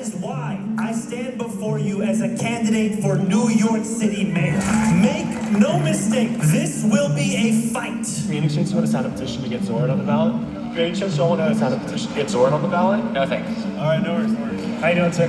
is why I stand before you as a candidate for New York City Mayor. Make no mistake, this will be a fight. Any chance you want to sign a petition to get Zohran on the ballot? Any chance you want to sign a petition to get Zohran on the ballot? No thanks. All right, no worries. How you doing, sir?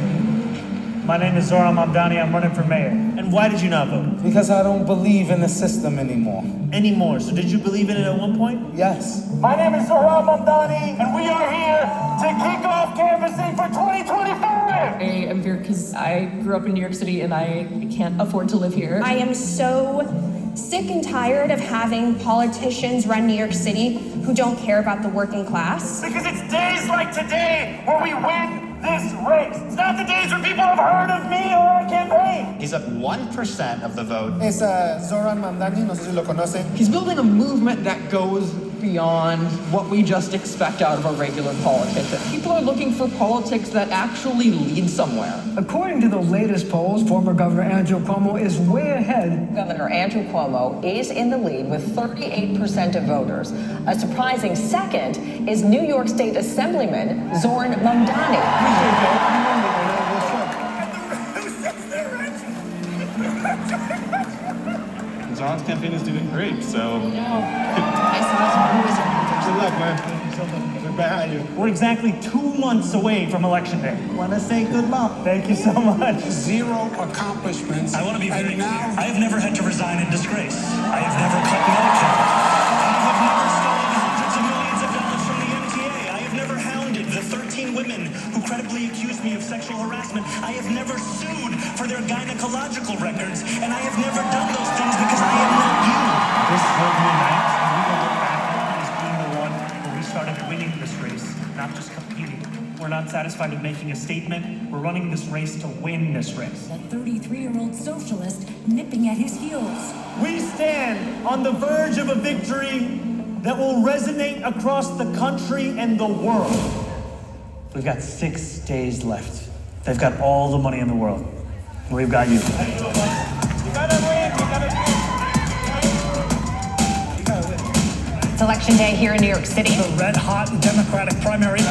My name is Zohran Mamdani. I'm running for mayor. And why did you not vote? Because I don't believe in the system anymore. Anymore. So did you believe in it at one point? Yes. My name is Zohran Mamdani, and we are here to kick off canvassing for 2025! I am here because I grew up in New York City and I can't afford to live here. I am so sick and tired of having politicians run New York City who don't care about the working class. Because it's days like today where we win this race. It's not the days when people have heard of me or our campaign. He's at 1% of the vote. Es Zohran Mamdani, no sé si lo conocen. He's building a movement that goes beyond what we just expect out of a regular politician. People are looking for politics that actually lead somewhere. According to the latest polls, former Governor Andrew Cuomo is way ahead. Governor Andrew Cuomo is in the lead with 38% of voters. A surprising second is New York State Assemblyman Zohran Mamdani. Zohran's campaign is doing great, so... I saw Good luck, man. We're behind you. We're exactly 2 months away from Election Day. Want to say good luck? Thank you so much. Zero accomplishments. I want to be very clear. I have never had to resign in disgrace. I have never cut Medicare. I have never stolen hundreds of millions of dollars from the MTA. I have never hounded the 13 women who credibly accused me of sexual harassment. I have never sued for their gynecological records. And I have never done those things because I am not you. This will be a night we will look back on as being the one where we started winning this race, not just competing. We're not satisfied with making a statement. We're running this race to win this race. That 33-year-old socialist nipping at his heels. We stand on the verge of a victory that will resonate across the country and the world. We've got 6 days left. They've got all the money in the world. We've got you. It's Election Day here in New York City. The red-hot Democratic primary.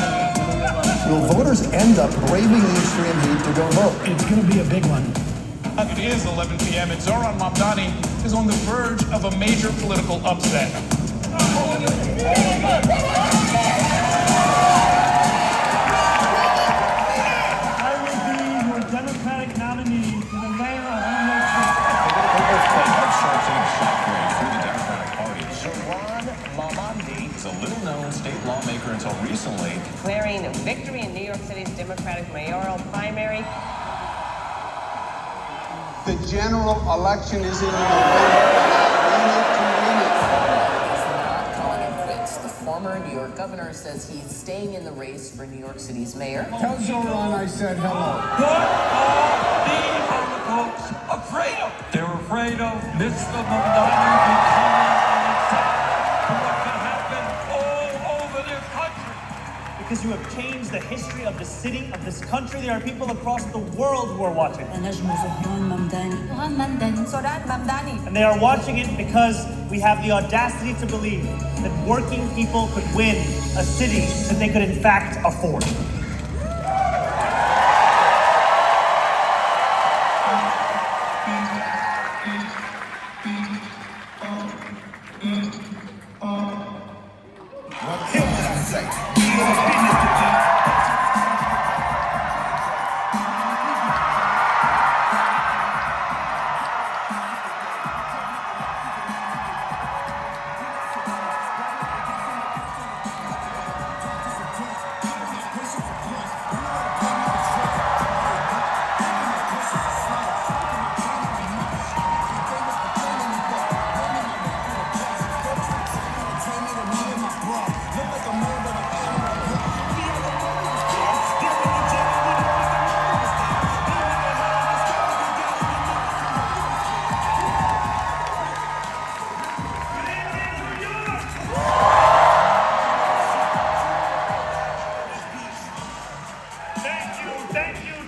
Will voters end up braving the extreme heat to go vote? It's going to be a big one. It is 11 p.m. and Zohran Mamdani is on the verge of a major political upset. I will be your Democratic nominee for the mayor of New York City. Zohran Mamdani is a little-known state lawmaker until recently. Declaring victory in New York City's Democratic mayoral primary. The general election is in November. The former New York governor says he's staying in the race for New York City's mayor. Tell Zohran I said hello. What are the folks afraid of? They're afraid of Mr. Mamdani becoming what can happen all over this country. Because you have changed the history of the city, of this country. There are people across the world who are watching. And they are watching it because we have the audacity to believe that working people could win a city that they could in fact afford.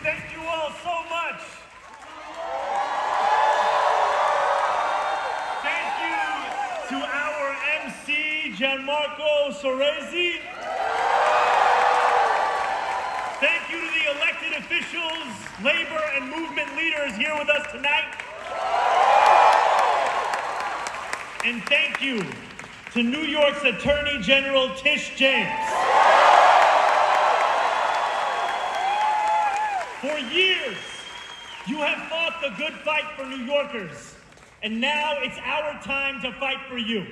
Thank you all so much. Thank you to our MC, Gianmarco Soresi. Thank you to the elected elected officials, labor and movement leaders here with us tonight. And thank you to New York's Attorney General Tish James. For years, you have fought the good fight for New Yorkers, and now it's our time to fight for you.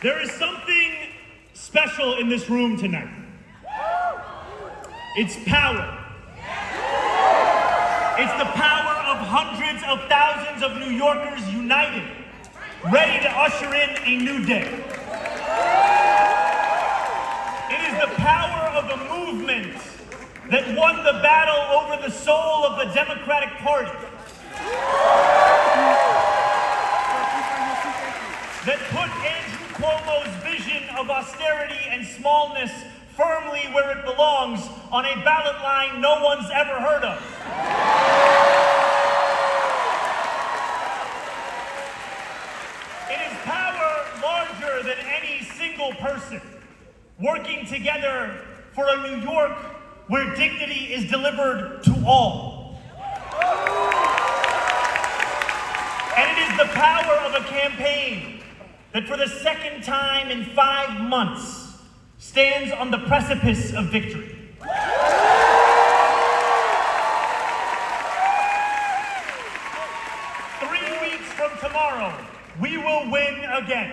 There is something special in this room tonight. It's power. It's the power of hundreds of thousands of New Yorkers united, ready to usher in a new day. It is the power of a movement that won the battle over the soul of the Democratic Party. That put Andrew Cuomo's vision of austerity and smallness firmly where it belongs on a ballot line no one's ever heard of. It is power larger than any single person, working together for a New York where dignity is delivered to all. And it is the power of a campaign that for the second time in 5 months stands on the precipice of victory. 3 weeks from tomorrow, we will win again.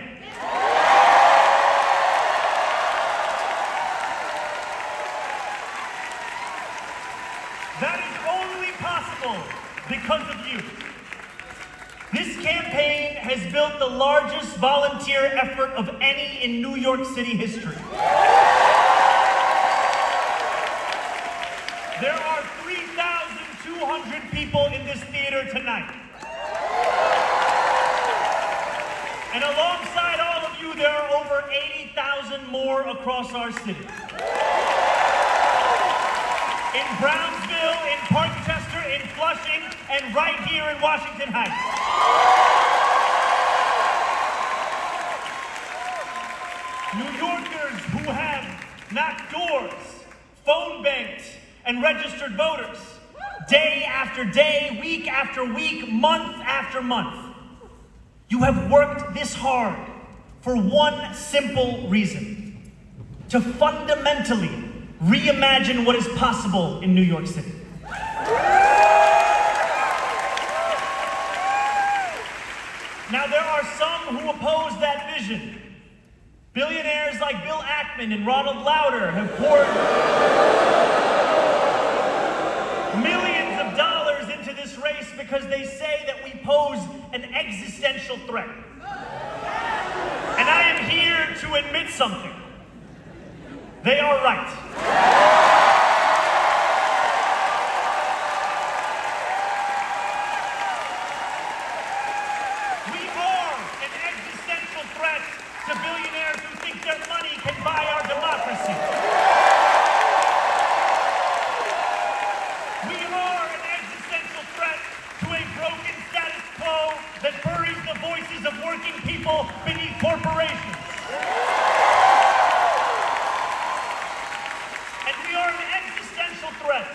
That is only possible because of you. This campaign has built the largest volunteer effort of any in New York City history. There are 3,200 people in this theater tonight. And alongside all of you, there are over 80,000 more across our city. In Brownsville, in Parkchester, in Flushing, and right here in Washington Heights. New Yorkers who have knocked doors, phone banked, and registered voters, day after day, week after week, month after month. You have worked this hard for one simple reason: to fundamentally reimagine what is possible in New York City. Now, there are some who oppose that vision. Billionaires like Bill Ackman and Ronald Lauder have poured millions of dollars into this race because they say that we pose an existential threat. And I am here to admit something. They are right. We are an existential threat to billionaires who think their money can buy our democracy. We are an existential threat to a broken status quo that buries the voices of working people beneath corporations. Threat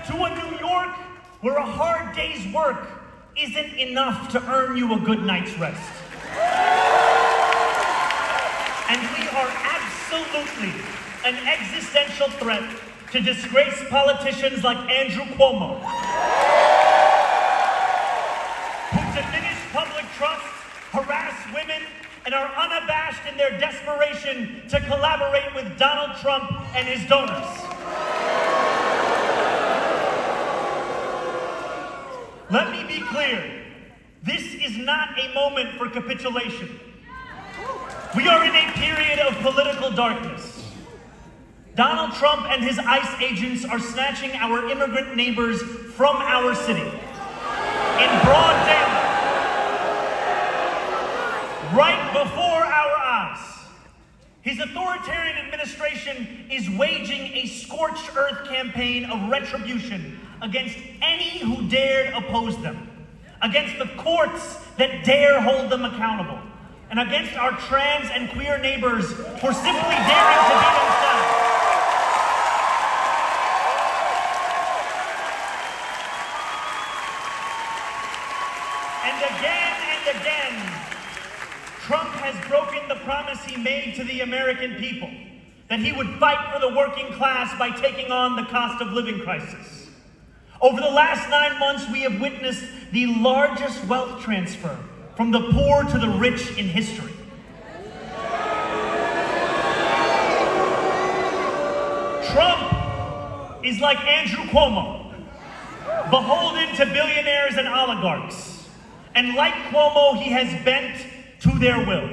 to a New York where a hard day's work isn't enough to earn you a good night's rest. And we are absolutely an existential threat to disgraced politicians like Andrew Cuomo, who diminish public trust, harass women, and are unabashed in their desperation to collaborate with Donald Trump and his donors. Let me be clear, this is not a moment for capitulation. We are in a period of political darkness. Donald Trump and his ICE agents are snatching our immigrant neighbors from our city in broad daylight, right before our eyes. His authoritarian administration is waging a scorched earth campaign of retribution against any who dared oppose them, against the courts that dare hold them accountable, and against our trans and queer neighbors for simply daring to be American people that he would fight for the working class by taking on the cost of living crisis. Over the last 9 months, we have witnessed the largest wealth transfer from the poor to the rich in history. Trump is like Andrew Cuomo, beholden to billionaires and oligarchs. And like Cuomo, he has bent to their will.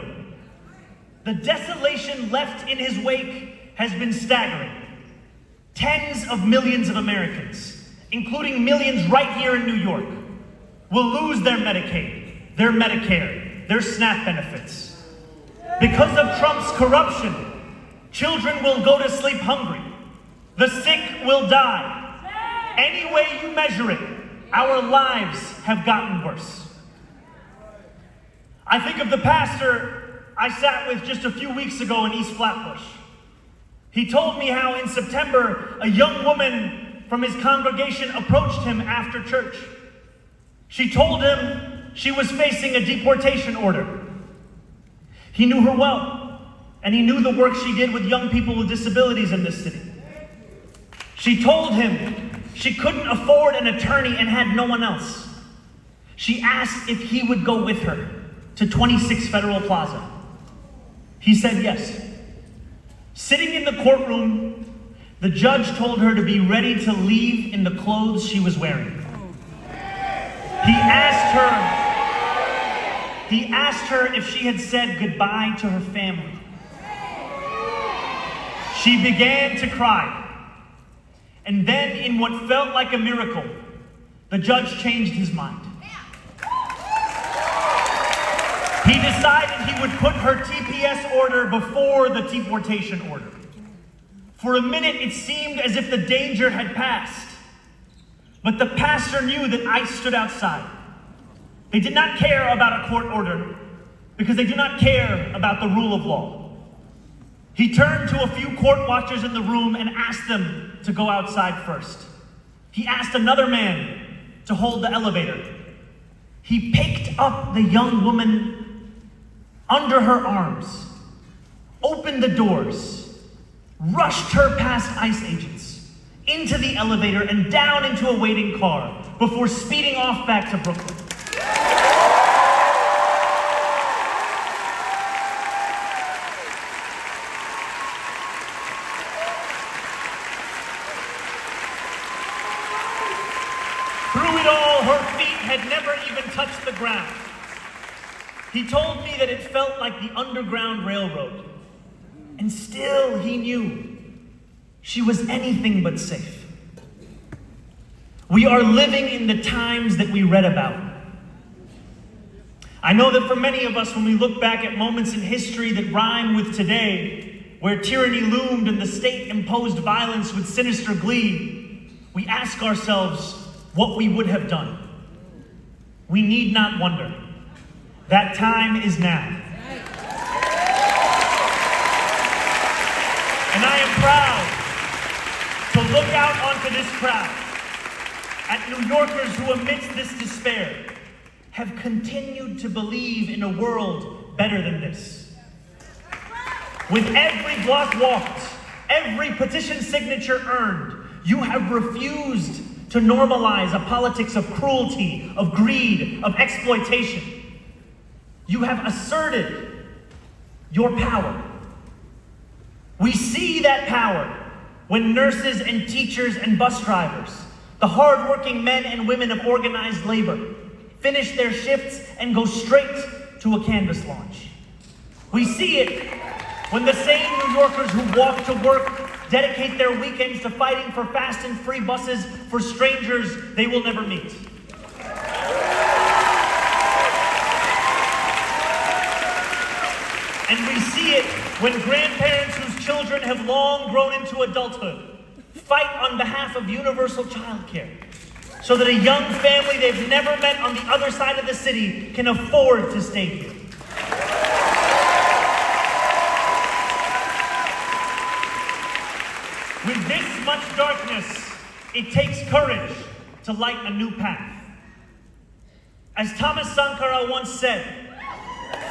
The desolation left in his wake has been staggering. Tens of millions of Americans, including millions right here in New York, will lose their Medicaid, their Medicare, their SNAP benefits. Because of Trump's corruption, children will go to sleep hungry. The sick will die. Any way you measure it, our lives have gotten worse. I think of the pastor I sat with just a few weeks ago in East Flatbush. He told me how in September, a young woman from his congregation approached him after church. She told him she was facing a deportation order. He knew her well, and he knew the work she did with young people with disabilities in this city. She told him she couldn't afford an attorney and had no one else. She asked if he would go with her to 26 Federal Plaza. He said yes. Sitting in the courtroom, the judge told her to be ready to leave in the clothes she was wearing. He asked her if she had said goodbye to her family. She began to cry. And then, in what felt like a miracle, the judge changed his mind. He decided he would put her TPS order before the deportation order. For a minute, it seemed as if the danger had passed. But the pastor knew that ICE stood outside. They did not care about a court order because they do not care about the rule of law. He turned to a few court watchers in the room and asked them to go outside first. He asked another man to hold the elevator. He picked up the young woman under her arms, opened the doors, rushed her past ICE agents, into the elevator and down into a waiting car before speeding off back to Brooklyn. Through it all, her feet had never even touched the ground. He told me that it felt like the Underground Railroad. And still he knew she was anything but safe. We are living in the times that we read about. I know that for many of us, when we look back at moments in history that rhyme with today, where tyranny loomed and the state imposed violence with sinister glee, we ask ourselves what we would have done. We need not wonder. That time is now. And I am proud to look out onto this crowd at New Yorkers who, amidst this despair, have continued to believe in a world better than this. With every block walked, every petition signature earned, you have refused to normalize a politics of cruelty, of greed, of exploitation. You have asserted your power. We see that power when nurses and teachers and bus drivers, the hardworking men and women of organized labor, finish their shifts and go straight to a canvas launch. We see it when the same New Yorkers who walk to work dedicate their weekends to fighting for fast and free buses for strangers they will never meet. And we see it when grandparents whose children have long grown into adulthood fight on behalf of universal childcare so that a young family they've never met on the other side of the city can afford to stay here. With this much darkness, it takes courage to light a new path. As Thomas Sankara once said,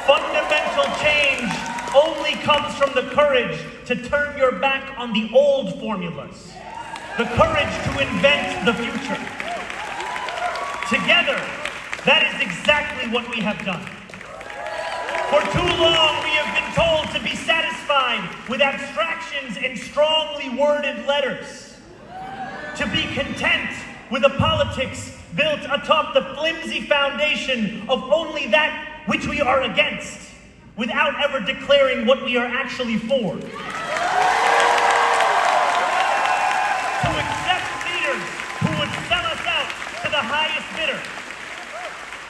fundamental change only comes from the courage to turn your back on the old formulas, the courage to invent the future. Together, that is exactly what we have done. For too long, we have been told to be satisfied with abstractions and strongly worded letters, to be content with a politics built atop the flimsy foundation of only that which we are against, without ever declaring what we are actually for. To accept leaders who would sell us out to the highest bidder.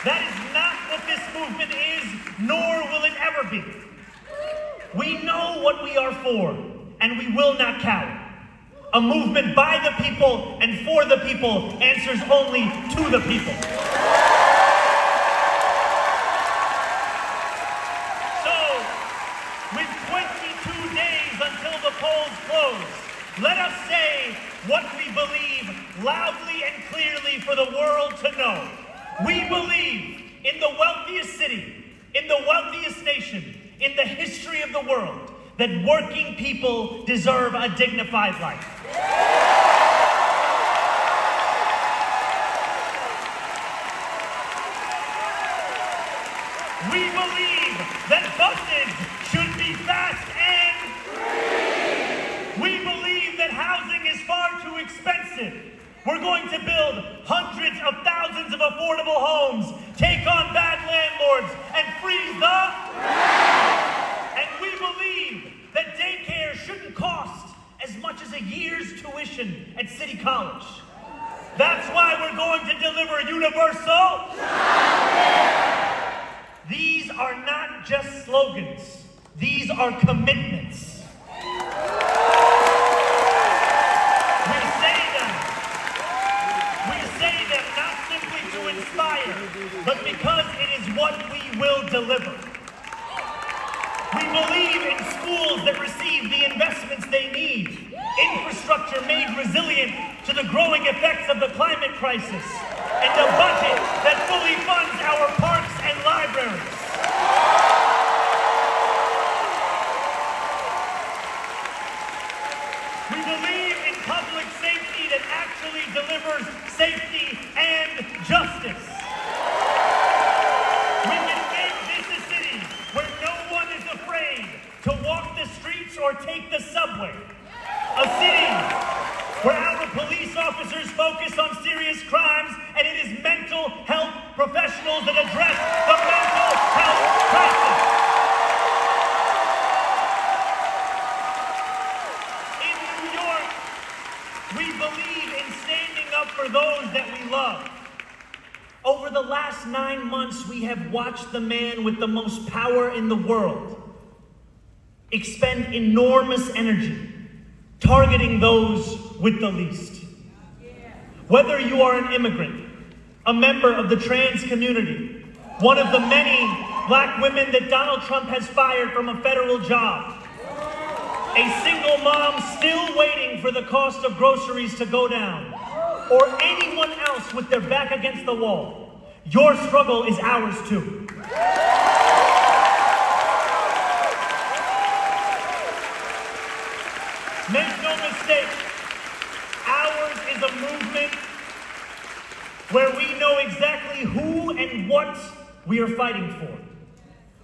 That is not what this movement is, nor will it ever be. We know what we are for, and we will not cower. A movement by the people and for the people answers only to the people. So, with 22 days until the polls close, let us say what we believe loudly and clearly for the world to know. We believe in the wealthiest city, in the wealthiest nation, in the history of the world, that working people deserve a dignified life. We believe that buses should be fast and free. We believe that housing is far too expensive. We're going to build hundreds of thousands of affordable homes, take on bad landlords, and freeze the rent. And we believe that daycare shouldn't cost as much as a year's tuition at City College. That's why we're going to deliver universal childcare. These are not just slogans. These are commitments. We say them not simply to inspire, but because it is what we will deliver. We believe in schools that receive the investments they need, infrastructure made resilient to the growing effects of the climate crisis, and a budget that fully funds our parks and libraries. We believe in public safety that actually delivers safety and justice. We can make this a city where no one is afraid to walk the streets or take the subway. A city where our police officers focus on serious crimes and it is mental health professionals that address the mental health crisis. In New York, we believe in standing up for those that we love. Over the last 9 months, we have watched the man with the most power in the world expend enormous energy targeting those with the least. Whether you are an immigrant, a member of the trans community, one of the many black women that Donald Trump has fired from a federal job, a single mom still waiting for the cost of groceries to go down, or anyone else with their back against the wall, your struggle is ours too. Make no mistake, ours is a movement where we know exactly who and what we are fighting for.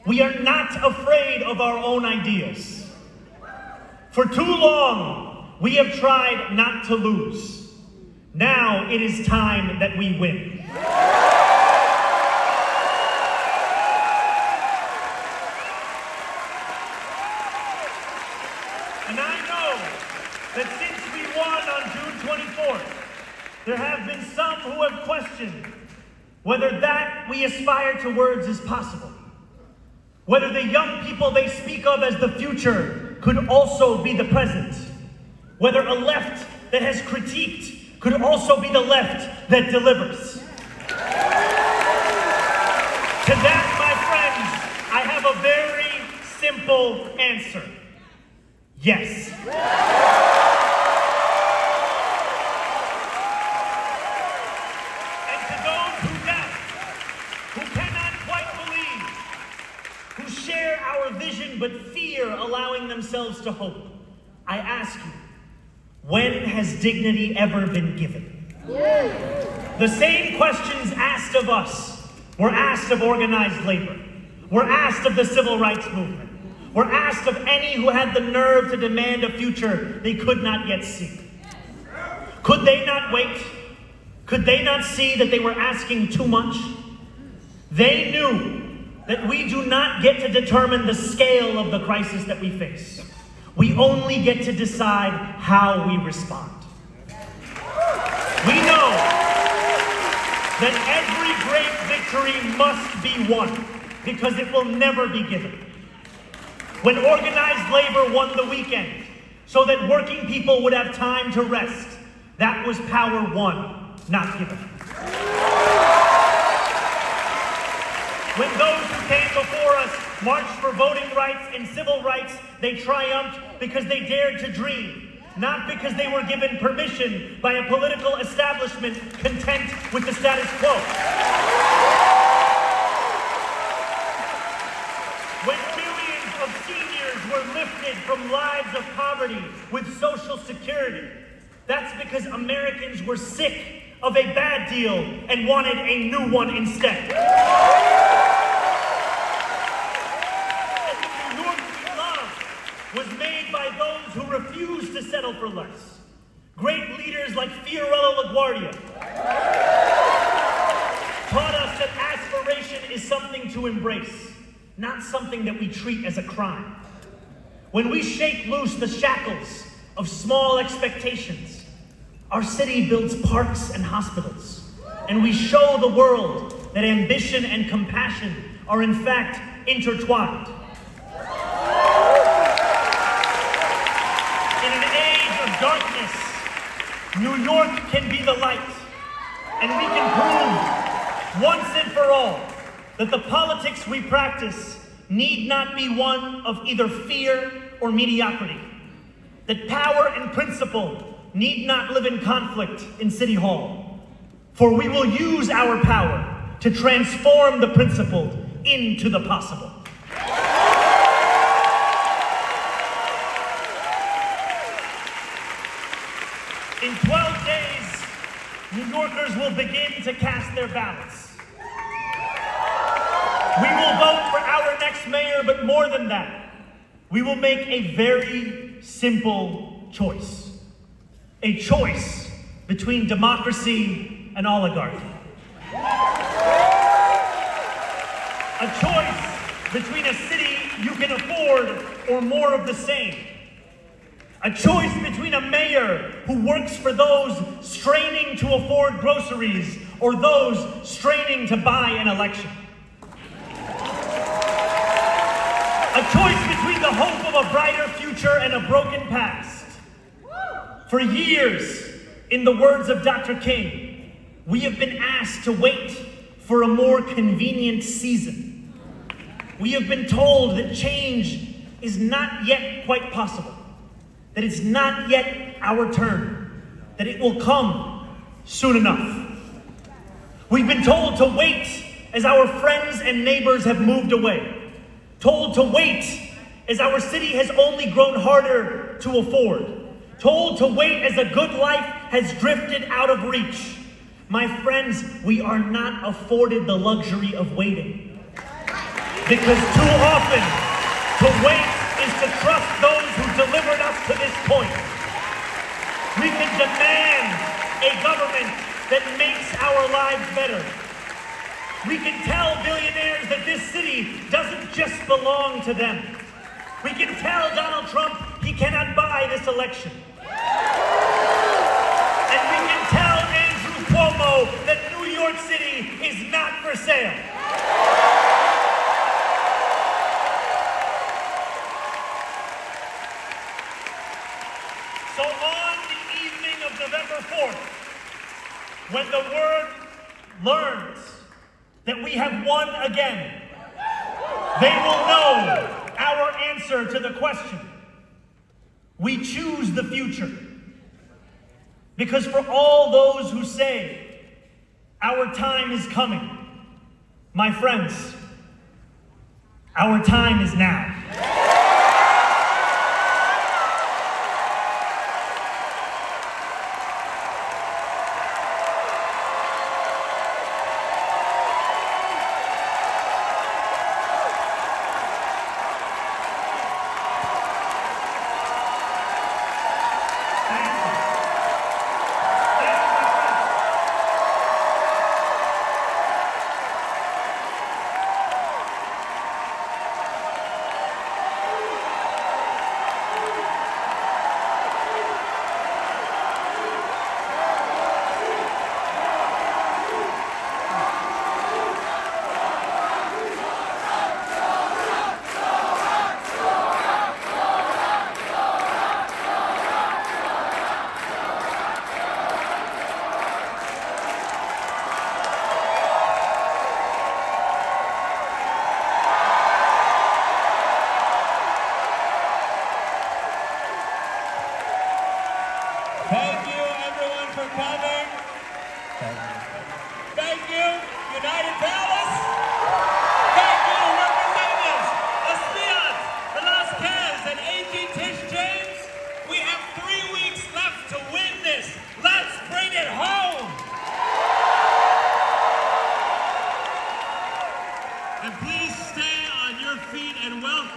We are not afraid of our own ideas. For too long, we have tried not to lose. Now it is time that we win. And I know that since we won on June 24th, there have been some who have questioned whether that we aspire towards is possible. Whether the young people they speak of as the future could also be the present. Whether a left that has critiqued could also be the left that delivers. To that, my friends, I have a very simple answer. Yes. And to those who doubt, who cannot quite believe, who share our vision but fear yourselves to hope, I ask you, when has dignity ever been given? The same questions asked of us were asked of organized labor, were asked of the civil rights movement, were asked of any who had the nerve to demand a future they could not yet see. Could they not wait? Could they not see that they were asking too much? They knew that we do not get to determine the scale of the crisis that we face. We only get to decide how we respond. We know that every great victory must be won because it will never be given. When organized labor won the weekend so that working people would have time to rest, that was power won, not given. When those who came before us marched for voting rights and civil rights, they triumphed because they dared to dream, not because they were given permission by a political establishment content with the status quo. When millions of seniors were lifted from lives of poverty with Social Security, that's because Americans were sick of a bad deal and wanted a new one instead. And the New York we love was made by those who refused to settle for less. Great leaders like Fiorello LaGuardia taught us that aspiration is something to embrace, not something that we treat as a crime. When we shake loose the shackles of small expectations, our city builds parks and hospitals, and we show the world that ambition and compassion are in fact intertwined. In an age of darkness, New York can be the light, and we can prove once and for all that the politics we practice need not be one of either fear or mediocrity, that power and principle need not live in conflict in City Hall, for we will use our power to transform the principled into the possible. In 12 days, New Yorkers will begin to cast their ballots. We will vote for our next mayor, but more than that, we will make a very simple choice. A choice between democracy and oligarchy. A choice between a city you can afford or more of the same. A choice between a mayor who works for those straining to afford groceries or those straining to buy an election. A choice between the hope of a brighter future and a broken past. For years, in the words of Dr. King, we have been asked to wait for a more convenient season. We have been told that change is not yet quite possible, that it's not yet our turn, that it will come soon enough. We've been told to wait as our friends and neighbors have moved away, told to wait as our city has only grown harder to afford, told to wait as a good life has drifted out of reach. My friends, we are not afforded the luxury of waiting. Because too often, to wait is to trust those who delivered us to this point. We can demand a government that makes our lives better. We can tell billionaires that this city doesn't just belong to them. We can tell Donald Trump he cannot buy this election. And we can tell Andrew Cuomo that New York City is not for sale. So on the evening of November 4th, when the world learns that we have won again, they will know our answer to the question. We choose the future. Because for all those who say, our time is coming, my friends, our time is now. Thank you, United Palace.